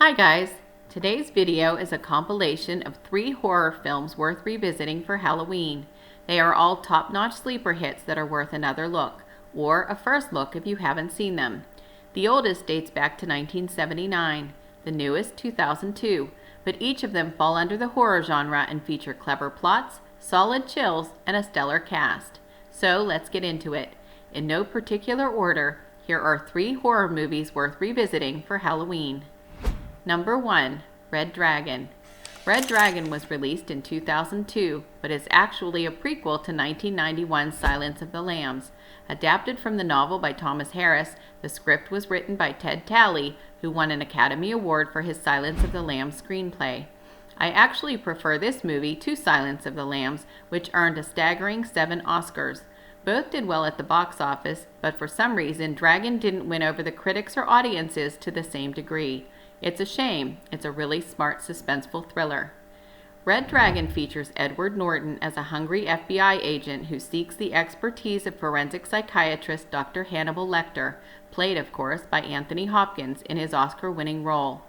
Hi guys! Today's video is a compilation of 3 horror films worth revisiting for Halloween. They are all top-notch sleeper hits that are worth another look, or a first look if you haven't seen them. The oldest dates back to 1979, the newest 2002, but each of them fall under the horror genre and feature clever plots, solid chills, and a stellar cast. So let's get into it. In no particular order, here are 3 horror movies worth revisiting for Halloween. Number 1. Red Dragon. Red Dragon was released in 2002, but is actually a prequel to 1991's Silence of the Lambs. Adapted from the novel by Thomas Harris, the script was written by Ted Talley, who won an Academy Award for his Silence of the Lambs screenplay. I actually prefer this movie to Silence of the Lambs, which earned a staggering 7 Oscars. Both did well at the box office, but for some reason Dragon didn't win over the critics or audiences to the same degree. It's a shame. It's a really smart, suspenseful thriller. Red Dragon features Edward Norton as a hungry FBI agent who seeks the expertise of forensic psychiatrist Dr. Hannibal Lecter, played, of course, by Anthony Hopkins in his Oscar-winning role.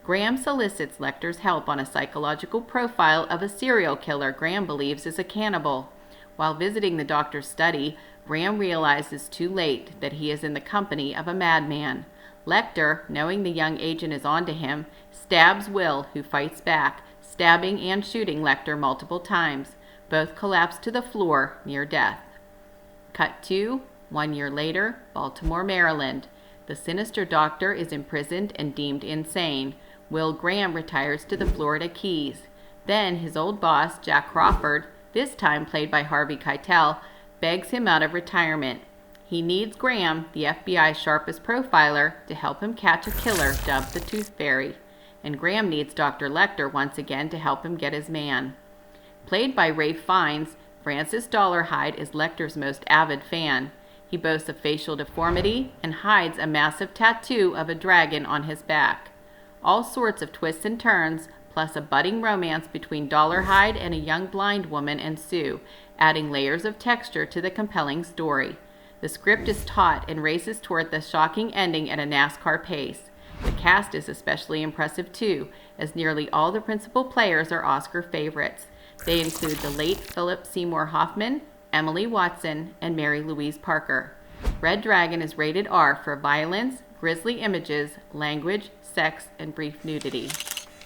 Graham solicits Lecter's help on a psychological profile of a serial killer Graham believes is a cannibal. While visiting the doctor's study, Graham realizes too late that he is in the company of a madman. Lecter, knowing the young agent is onto him, stabs Will, who fights back, stabbing and shooting Lecter multiple times. Both collapse to the floor near death. Cut to 1 year later, Baltimore, Maryland. The sinister doctor is imprisoned and deemed insane. Will Graham retires to the Florida Keys. Then his old boss, Jack Crawford, this time played by Harvey Keitel, begs him out of retirement. He needs Graham, the FBI's sharpest profiler, to help him catch a killer dubbed the Tooth Fairy. And Graham needs Dr. Lecter once again to help him get his man. Played by Ralph Fiennes, Francis Dollarhide is Lecter's most avid fan. He boasts a facial deformity and hides a massive tattoo of a dragon on his back. All sorts of twists and turns, plus a budding romance between Dollarhide and a young blind woman ensue, adding layers of texture to the compelling story. The script is taut and races toward the shocking ending at a NASCAR pace. The cast is especially impressive too, as nearly all the principal players are Oscar favorites. They include the late Philip Seymour Hoffman, Emily Watson, and Mary-Louise Parker. Red Dragon is rated R for violence, grisly images, language, sex, and brief nudity.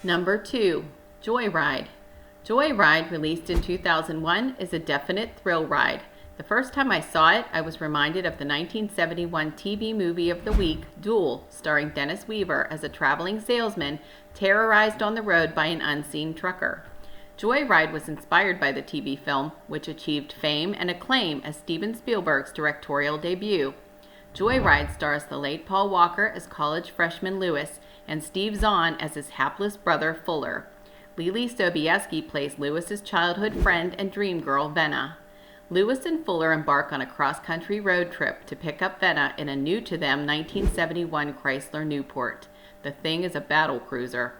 Number 2. Joyride. Joyride, released in 2001, is a definite thrill ride. The first time I saw it, I was reminded of the 1971 TV movie of the week, Duel, starring Dennis Weaver as a traveling salesman terrorized on the road by an unseen trucker. Joyride was inspired by the TV film, which achieved fame and acclaim as Steven Spielberg's directorial debut. Joyride stars the late Paul Walker as college freshman Lewis and Steve Zahn as his hapless brother Fuller. Lily Sobieski plays Lewis's childhood friend and dream girl Venna. Lewis and Fuller embark on a cross-country road trip to pick up Venna in a new-to-them 1971 Chrysler Newport. The thing is a battle cruiser.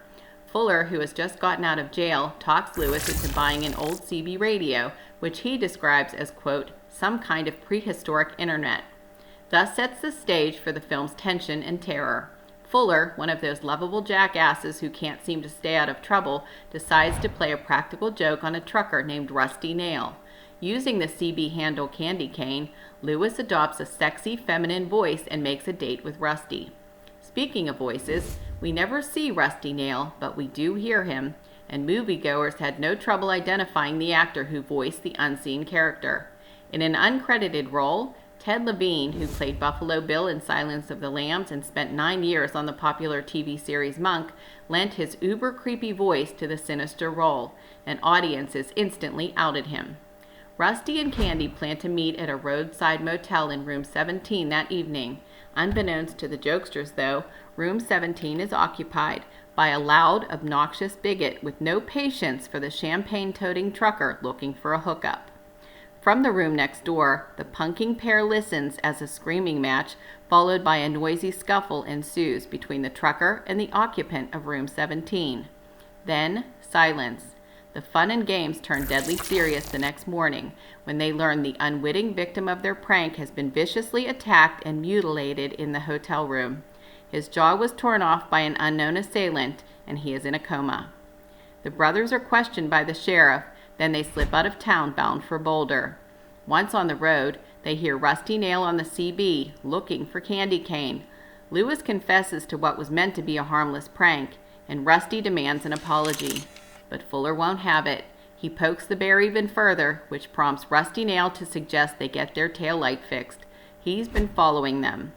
Fuller, who has just gotten out of jail, talks Lewis into buying an old CB radio, which he describes as, quote, some kind of prehistoric internet. Thus sets the stage for the film's tension and terror. Fuller, one of those lovable jackasses who can't seem to stay out of trouble, decides to play a practical joke on a trucker named Rusty Nail. Using the CB handle candy cane, Lewis adopts a sexy feminine voice and makes a date with Rusty. Speaking of voices, we never see Rusty Nail, but we do hear him, and moviegoers had no trouble identifying the actor who voiced the unseen character. In an uncredited role, Ted Levine, who played Buffalo Bill in Silence of the Lambs and spent 9 years on the popular TV series Monk, lent his uber-creepy voice to the sinister role, and audiences instantly outed him. Rusty and Candy plan to meet at a roadside motel in room 17 that evening. Unbeknownst to the jokesters, though, room 17 is occupied by a loud, obnoxious bigot with no patience for the champagne-toting trucker looking for a hookup. From the room next door, the punking pair listens as a screaming match, followed by a noisy scuffle, ensues between the trucker and the occupant of room 17. Then, silence. The fun and games turn deadly serious the next morning when they learn the unwitting victim of their prank has been viciously attacked and mutilated in the hotel room. His jaw was torn off by an unknown assailant, and he is in a coma. The brothers are questioned by the sheriff, then they slip out of town bound for Boulder. Once on the road, they hear Rusty Nail on the CB, looking for candy cane. Lewis confesses to what was meant to be a harmless prank, and Rusty demands an apology. But Fuller won't have it. He pokes the bear even further, which prompts Rusty Nail to suggest they get their tail light fixed. He's been following them.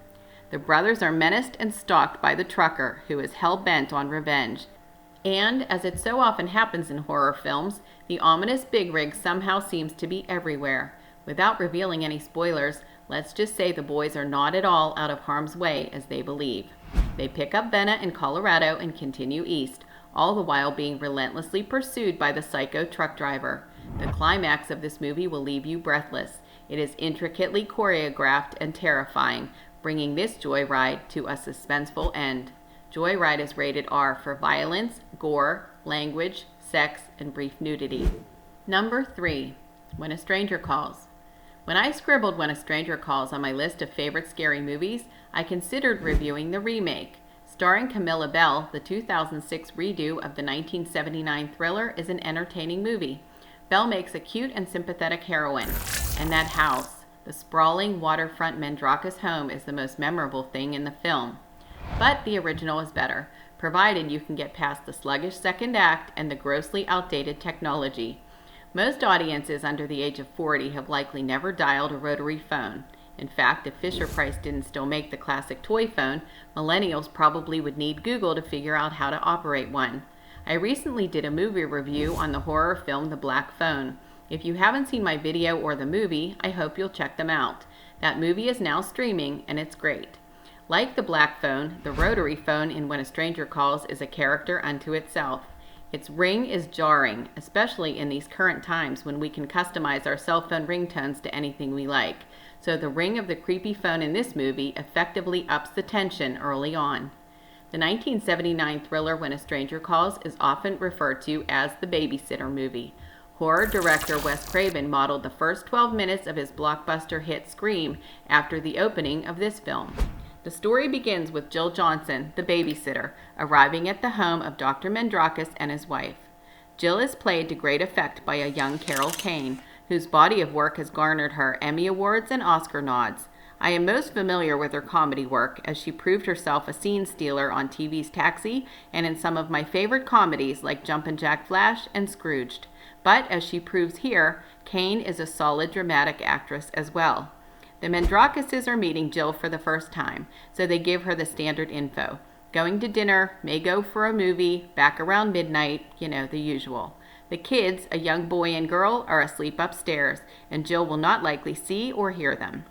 The brothers are menaced and stalked by the trucker, who is hell-bent on revenge. And, as it so often happens in horror films, the ominous big rig somehow seems to be everywhere. Without revealing any spoilers, let's just say the boys are not at all out of harm's way as they believe. They pick up Benna in Colorado and continue east, all the while being relentlessly pursued by the psycho truck driver. The climax of this movie will leave you breathless. It is intricately choreographed and terrifying, bringing this Joyride to a suspenseful end. Joyride is rated R for violence, gore, language, sex, and brief nudity. Number 3. When a Stranger Calls. When I scribbled When a Stranger Calls on my list of favorite scary movies, I considered reviewing the remake. Starring Camilla Bell, the 2006 redo of the 1979 thriller is an entertaining movie. Bell makes a cute and sympathetic heroine, and that house, the sprawling waterfront Mandrakis home, is the most memorable thing in the film. But the original is better, provided you can get past the sluggish second act and the grossly outdated technology. Most audiences under the age of 40 have likely never dialed a rotary phone. In fact, if Fisher-Price didn't still make the classic toy phone, millennials probably would need Google to figure out how to operate one. I recently did a movie review on the horror film The Black Phone. If you haven't seen my video or the movie, I hope you'll check them out. That movie is now streaming, and it's great. Like the Black Phone, the rotary phone in When a Stranger Calls is a character unto itself. Its ring is jarring, especially in these current times when we can customize our cell phone ringtones to anything we like. So the ring of the creepy phone in this movie effectively ups the tension early on. The 1979 thriller When a Stranger Calls is often referred to as the babysitter movie. Horror director Wes Craven modeled the first 12 minutes of his blockbuster hit Scream after the opening of this film. The story begins with Jill Johnson, the babysitter, arriving at the home of Dr. Mandrakis and his wife. Jill is played to great effect by a young Carol Kane, whose body of work has garnered her Emmy Awards and Oscar nods. I am most familiar with her comedy work, as she proved herself a scene stealer on TV's Taxi and in some of my favorite comedies like Jumpin' Jack Flash and Scrooged. But, as she proves here, Kane is a solid dramatic actress as well. The Mandrakises are meeting Jill for the first time, so they give her the standard info. Going to dinner, may go for a movie, back around midnight, the usual. The kids, a young boy and girl, are asleep upstairs, and Jill will not likely see or hear them.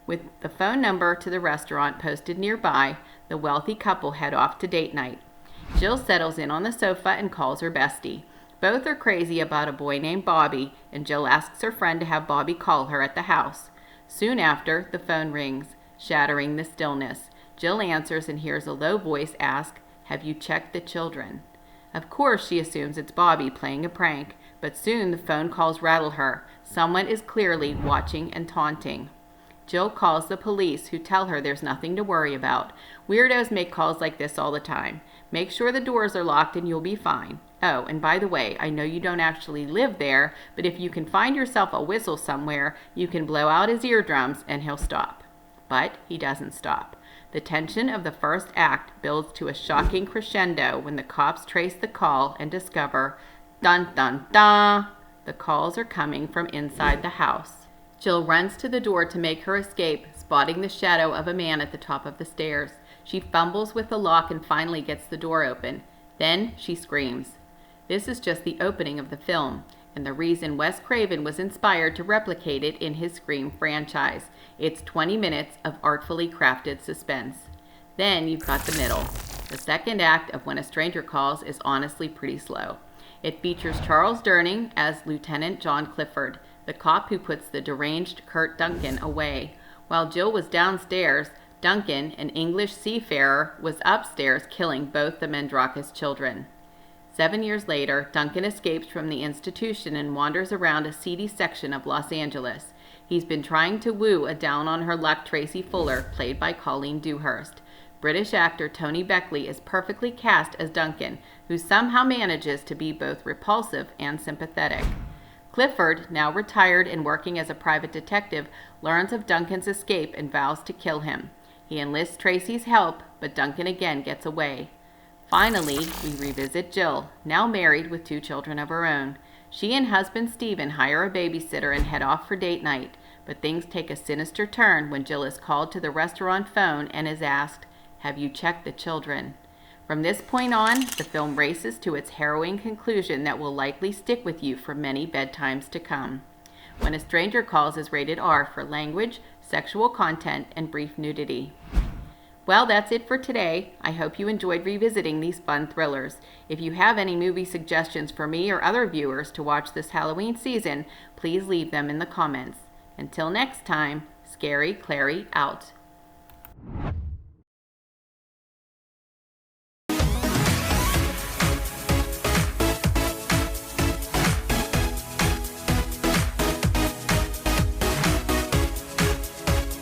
With the phone number to the restaurant posted nearby, the wealthy couple head off to date night. Jill settles in on the sofa and calls her bestie. Both are crazy about a boy named Bobby, and Jill asks her friend to have Bobby call her at the house. Soon after, the phone rings, shattering the stillness. Jill answers and hears a low voice ask, "Have you checked the children?" Of course, she assumes it's Bobby playing a prank, but soon the phone calls rattle her. Someone is clearly watching and taunting. Jill calls the police, who tell her there's nothing to worry about. Weirdos make calls like this all the time. Make sure the doors are locked and you'll be fine. Oh, and by the way, I know you don't actually live there, but if you can find yourself a whistle somewhere, you can blow out his eardrums and he'll stop. But he doesn't stop. The tension of the first act builds to a shocking crescendo when the cops trace the call and discover, dun dun dun, the calls are coming from inside the house. Jill runs to the door to make her escape, spotting the shadow of a man at the top of the stairs. She fumbles with the lock and finally gets the door open. Then she screams. This is just the opening of the film, and the reason Wes Craven was inspired to replicate it in his Scream franchise. It's 20 minutes of artfully crafted suspense. Then you've got the middle. The second act of When a Stranger Calls is honestly pretty slow. It features Charles Durning as Lieutenant John Clifford, the cop who puts the deranged Kurt Duncan away. While Jill was downstairs, Duncan, an English seafarer, was upstairs killing both the Mandrakis children. 7 years later, Duncan escapes from the institution and wanders around a seedy section of Los Angeles. He's been trying to woo a down-on-her-luck Tracy Fuller, played by Colleen Dewhurst. British actor Tony Beckley is perfectly cast as Duncan, who somehow manages to be both repulsive and sympathetic. Clifford, now retired and working as a private detective, learns of Duncan's escape and vows to kill him. He enlists Tracy's help, but Duncan again gets away. Finally, we revisit Jill, now married with 2 children of her own. She and husband Stephen hire a babysitter and head off for date night, but things take a sinister turn when Jill is called to the restaurant phone and is asked, "Have you checked the children?" From this point on, the film races to its harrowing conclusion that will likely stick with you for many bedtimes to come. When a Stranger Calls is rated R for language, sexual content, and brief nudity. Well, that's it for today. I hope you enjoyed revisiting these fun thrillers. If you have any movie suggestions for me or other viewers to watch this Halloween season, please leave them in the comments. Until next time, Scary Clary out.